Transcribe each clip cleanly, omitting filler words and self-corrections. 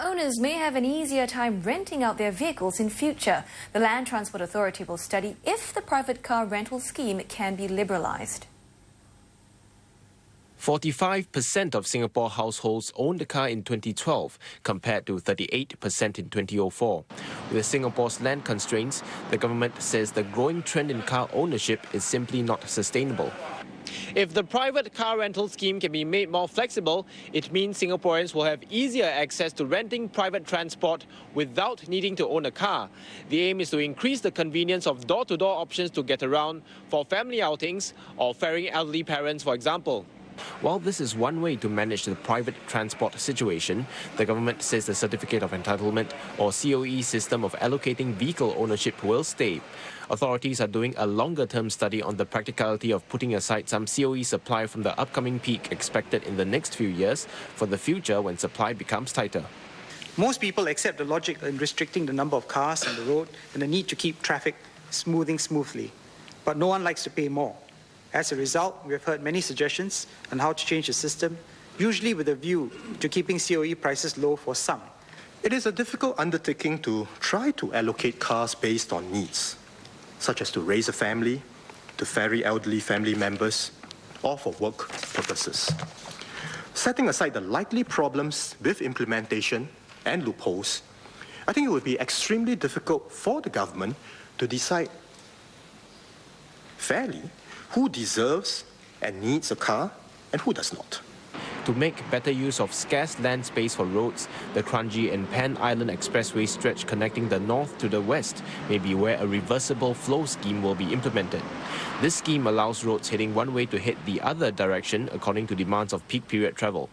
owners may have an easier time renting out their vehicles in future. The Land Transport Authority will study if the private car rental scheme can be liberalised. 45% of Singapore households owned a car in 2012 compared to 38% in 2004. With Singapore's land constraints, the government says the growing trend in car ownership is simply not sustainable. If the private car rental scheme can be made more flexible, it means Singaporeans will have easier access to renting private transport without needing to own a car. The aim is to increase the convenience of door-to-door options to get around for family outings or ferrying elderly parents, for example. While this is one way to manage the private transport situation, the government says the Certificate of Entitlement or COE system of allocating vehicle ownership will stay. Authorities are doing a longer-term study on the practicality of putting aside some COE supply from the upcoming peak expected in the next few years for the future when supply becomes tighter. Most people accept the logic in restricting the number of cars on the road and the need to keep traffic moving smoothly. But no one likes to pay more. As a result, we have heard many suggestions on how to change the system, usually with a view to keeping COE prices low for some. It is a difficult undertaking to try to allocate cars based on needs, such as to raise a family, to ferry elderly family members, or for work purposes. Setting aside the likely problems with implementation and loopholes, I think it would be extremely difficult for the government to decide fairly who deserves and needs a car and who does not. To make better use of scarce land space for roads, the Kranji and Pan Island Expressway stretch connecting the north to the west may be where a reversible flow scheme will be implemented. This scheme allows roads heading one way to head the other direction according to demands of peak period travel.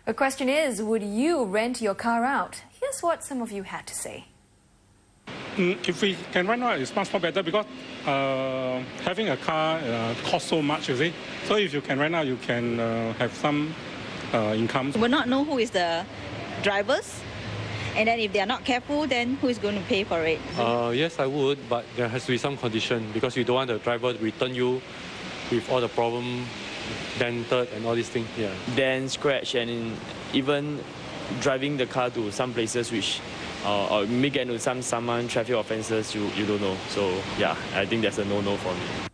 The question is, would you rent your car out? Here's what some of you had to say. If we can rent out, it's much more better because having a car costs so much, you see. So if you can rent out, you can have some income. We will not know who is the drivers, and then if they are not careful, then who is going to pay for it? Yes, I would, but there has to be some condition because you don't want the driver to return you with all the problem dented and all these things. Yeah. Then scratch and even driving the car to some places which or may get into some traffic offences you don't know. So yeah, I think that's a no-no for me.